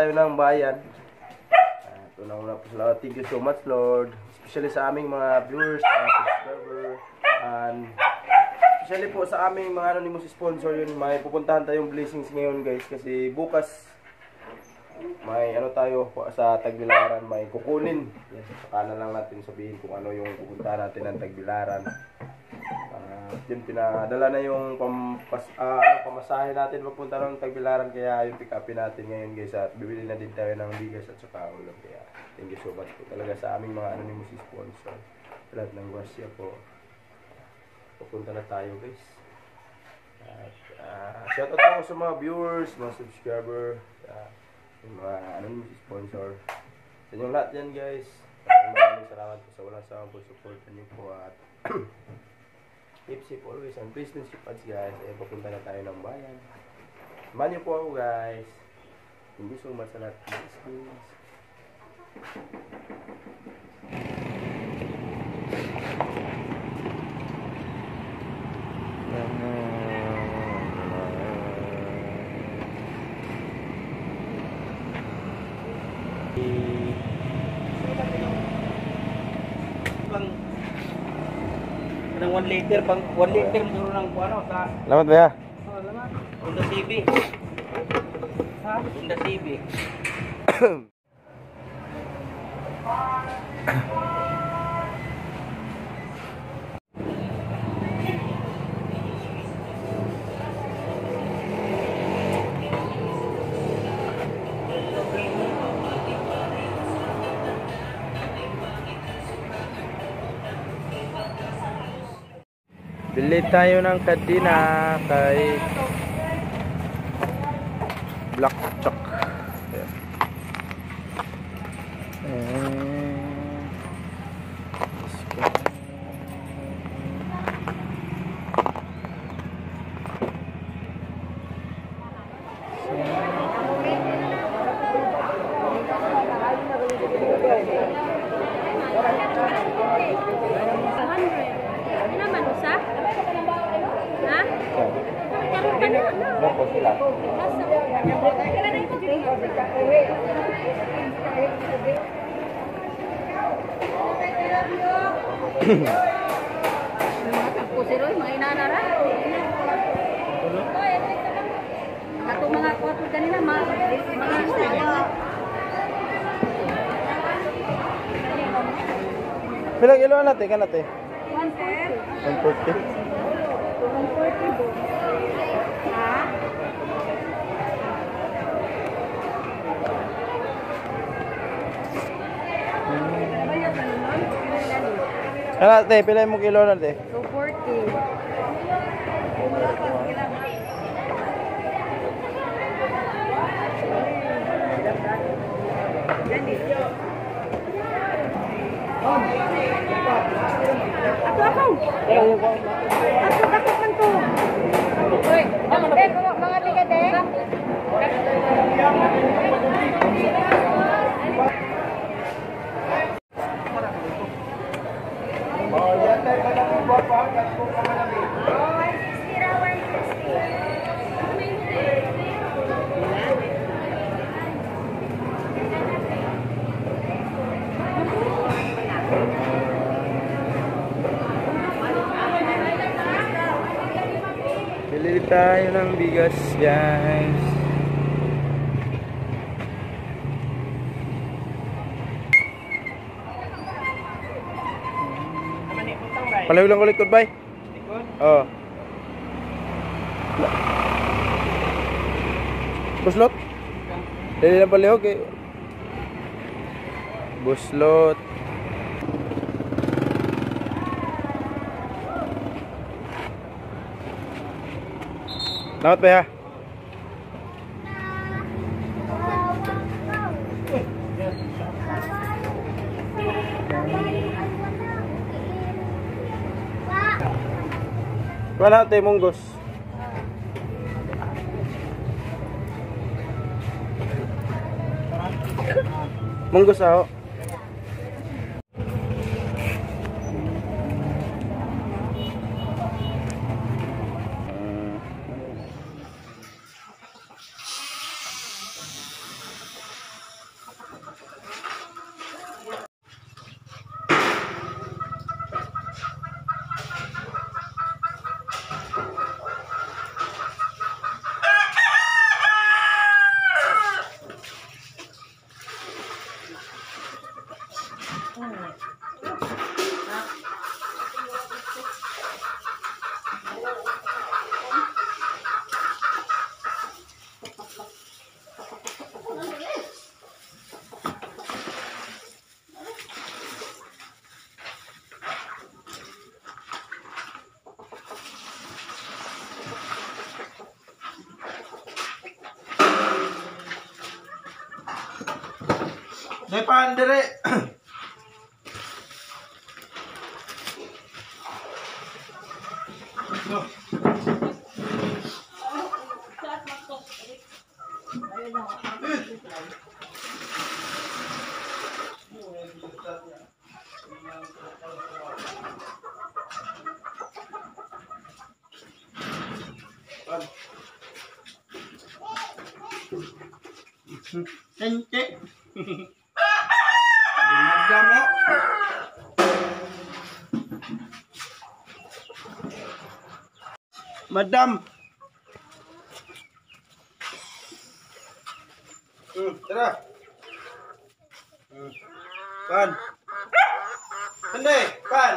tayo ng bayan. Una-una po sa lahat, thank you so much Lord. Especially sa aming mga viewers, mga subscriber, and especially po sa aming mga anonymous sponsor yun. May pupuntahan tayong blessings ngayon guys. Kasi bukas, may ano tayo sa Tagbilaran, may kukunin. Yan, saka na lang natin sabihin kung ano yung pupuntahan natin ng Tagbilaran. Yun, pinadala na yung pamasahe natin papunta ng Tagbilaran, kaya yung pick upin natin ngayon guys. At bibili na din tayo ng bigas at saka ulam. Kaya thank you so much po talaga sa aming mga anonymous sponsor. Lahat ng grasya po. Pupunta na tayo guys. At shout out po sa mga viewers, mga subscriber, yung mga anonymous sponsor. Sa inyong lahat yan guys. Maraming salamat po sa walang sawang po support niyo po. At keep safe always and please don't skip ads guys. Papunta na tayo ng bayan. Samahan niyo po ako guys. Thank you so much sa lahat. Ng 1 liter pang 1 liter duro ng ano sa. Salamat ba ya? Oh, salamat. Honda Civic. Ha? Honda Civic. Bili tayo ng kadina kay Black Chuck. Pusiroy, mga inanara. Ato mga kwarto kanina, mga Bilang ilo natin, kan natin? 140. 140. Ha? Ano natin, pilay mo kilo natin? 240. Ako man to. Uy, mga tiga dek. Bili tayo ng bigas guys. Palayo lang ko likod bay. Likod? Oo. Buslot? Dali lang palayo kay Buslot. Salamat ba ya? Wala tayo munggos. Munggos ako. pan dire. Sente. Madam mo. Madam. Tara. Pan. Hindi, pan.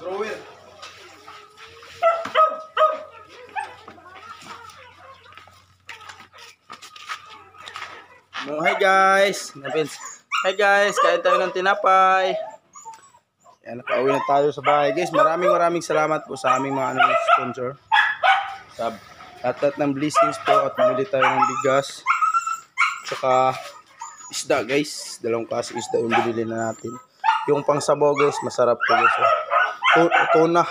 Grower. Hi guys. Hi guys, kain tayo ng tinapay. Yan, nakauwi na tayo sa bahay. Guys, maraming salamat po sa aming mga sponsor. Sa lahat ng blessings po at bumili tayo ng bigas. Tsaka isda guys. Dalawang klase isda yung binili na natin. Yung pangsabaw guys, masarap po guys. Tuna.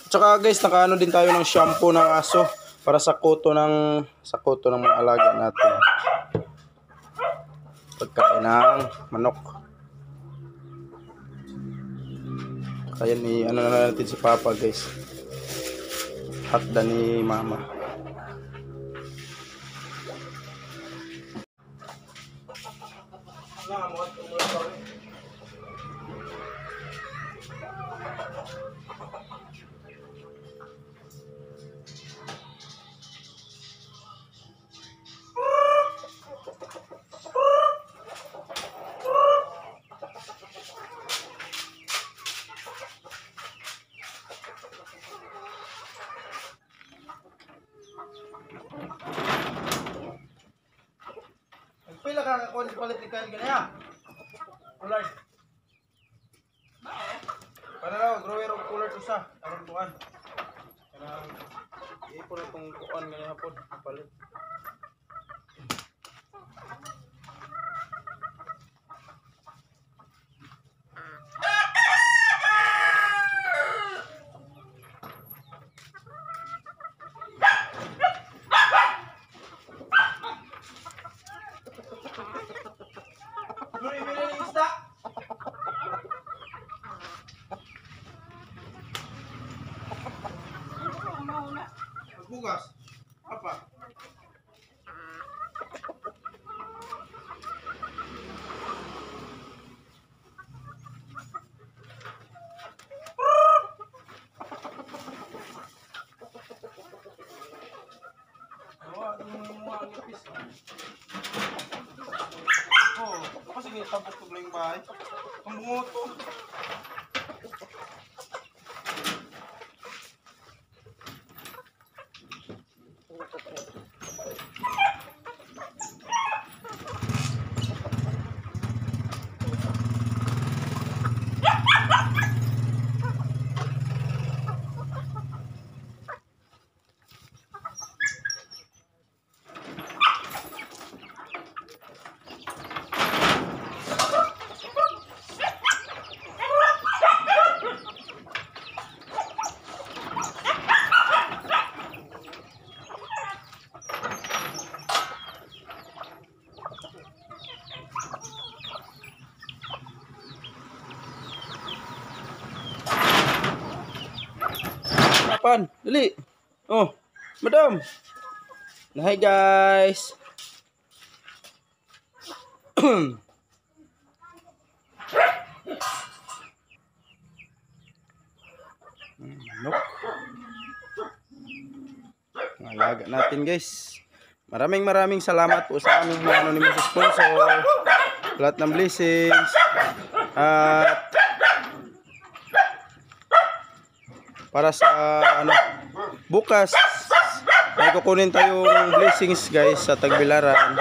Tsaka guys, nakaano din tayo ng shampoo ng aso para sa kuto ng mga alaga natin. Pagkain ng manok. Kaya ni ano na natin si Papa guys. Hatda ni Mama. Pila ka quality kain ganaya? Kulay. Para raw grower og cooler to sa aron tuan. Kanang ipo na tong kuan ganyan hapon palit. Bugas. Apa? Oh, kasi ni tabok to lang bahay. Ang bungoto. Pan, dali. Oh, madam. Hi guys. Nope. Alaga natin guys. Maraming salamat po sa aming mga anonymous sponsor. Lahat ng blessings. At para sa bukas may kukunin tayong blessings guys sa Tagbilaran.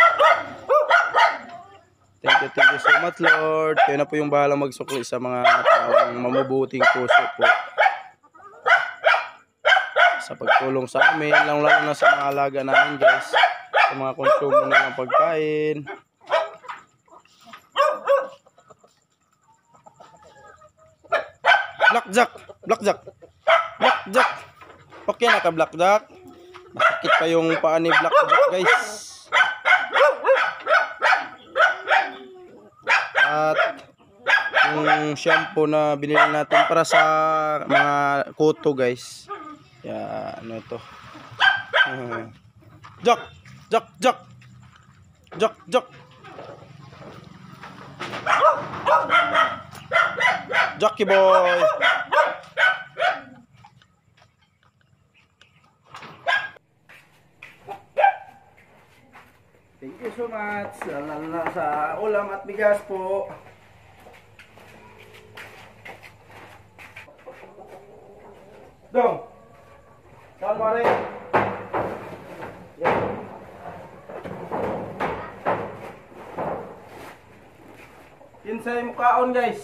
Thank you so much Lord. Kayo na po yung bahala magsukli sa mga taong mamubuting puso po sa pagtulong sa amin, lalo na sa mga alaga namin guys, sa mga konsumo ng pagkain. Blackjack. Okay na ka Blackjack. Masakit pa yung paa ni Blackjack guys. At yung shampoo na binili natin para sa mga kuto guys. Ano ito? Jack. Jockey boy. Thank you so much. Sa ulam at bigas po. Dong. Saan mo rin? Yan. Kinsay mukhaon guys.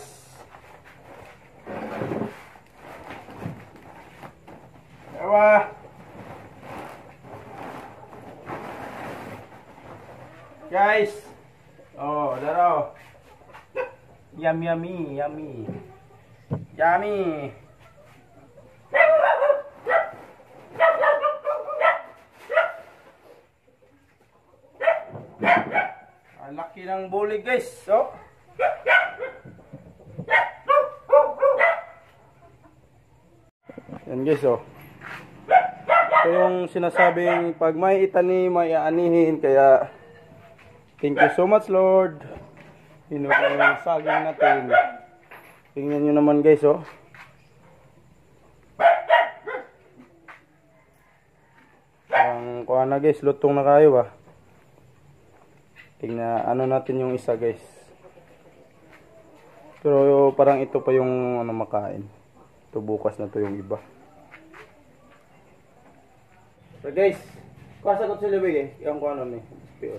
Ewa. Guys. Oh, daro. Yummy. Ang laki ng bulig guys. So, yan guys oh. Ito yung sinasabing pag may itanim may aanihin, kaya thank you so much Lord. Hinog yung saging natin. Tingnan nyo naman guys oh. Ang kuha na guys, lutong na kayo ba? Tingnan natin yung isa guys. Pero parang ito pa yung makain. Ito bukas na to yung iba. So guys, kasagot sila ba eh? Yung kung ni SPO.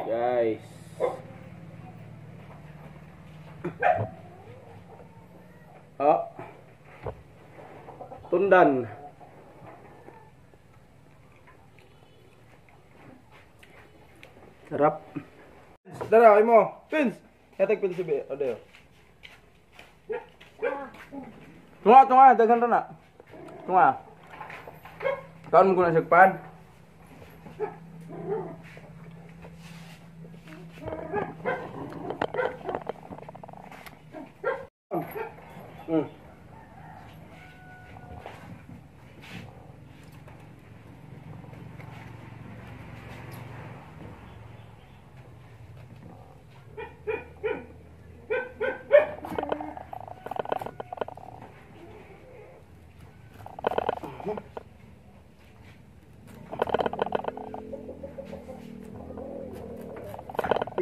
Guys. Tundan. Sarap. Dara, ay mo. Pins. Katag pili si Be. Odeyo. Tunga, daghan na. Tunga. Kaon mo ko na sagpan.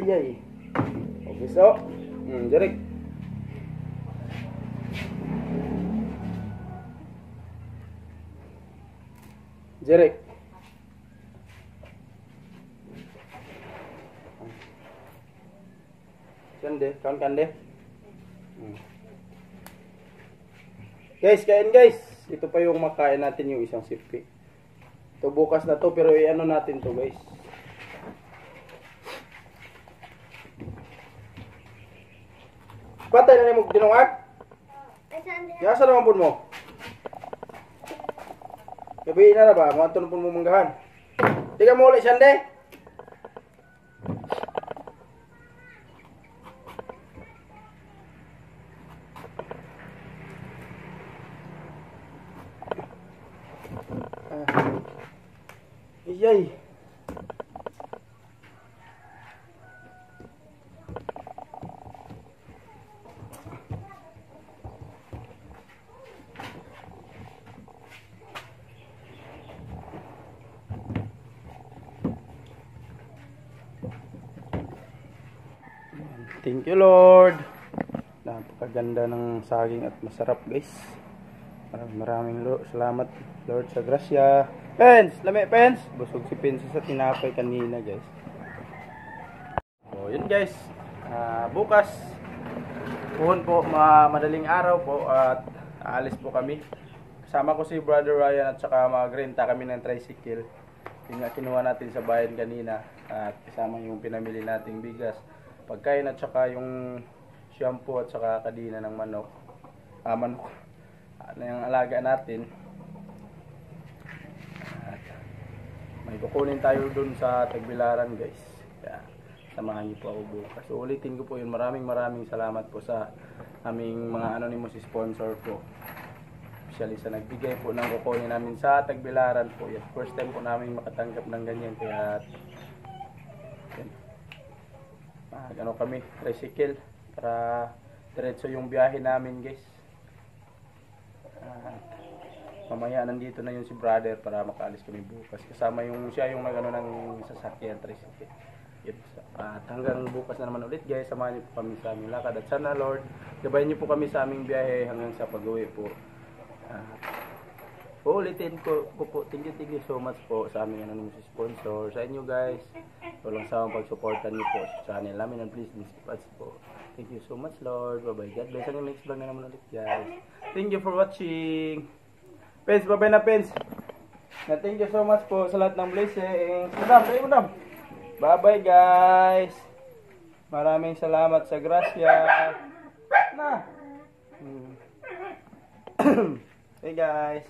Iyay. Okay, so. Direk. Direk. Kande, kawan kande. Guys, kain guys. Ito pa yung makain natin yung isang sipi. Ito bukas na to, pero i-ano natin to guys. Patay na mo dinungag? Yasa naman po mo? Gabi na ba? Mga ito po mo manggahan. Tiga mo ulit siyande. Yay! Thank you, Lord. Napakaganda ng saging at masarap, guys. Maraming salamat, Lord, sa grasya. Pens! Lami, Pens! Busog si Pens sa tinapay kanina, guys. So, yun, guys. Bukas, puhon po, madaling araw po, at aalis po kami. Kasama ko si Brother Ryan at saka magrenta kami ng tricycle. Yung kinuha natin sa bayan kanina. At kasama yung pinamili nating bigas, pagkain at saka yung shampoo at saka kadina ng manok. Manok na yung alaga natin. At may kukunin tayo dun sa Tagbilaran, guys. Kaya samahan niyo po ako bukas. So ulitin ko po yun. Maraming salamat po sa aming mga anonymous sponsor po. Especially sa nagbigay po ng kukunin namin sa Tagbilaran po. Yan. First time po namin makatanggap ng ganyan. Kaya ano kami, tricycle para diretso yung biyahe namin, guys. Mamaya nandito na yun si brother para makaalis kami bukas. Kasama yung siya yung nagano ng sasakyan tricycle. At hanggang bukas na naman ulit, guys. Samahan niyo po kami sa aming lakad. At sana, Lord, gabayan niyo po kami sa aming biyahe hanggang sa pag-uwi po. Ulitin ko po, thank you so much po sa aming anonymous sponsor, sa inyo, guys. Walang sawang pagsuportan niyo po sa channel namin, and please discuss po. Thank you so much, Lord. Bye-bye. God bless. Hanggang next vlog na naman ulit, guys. Thank you for watching. Pens, bye-bye na, Pens. Thank you so much po sa lahat ng blessings. Madam. Bye-bye, guys. Maraming salamat sa grasya. Na. Hey, guys.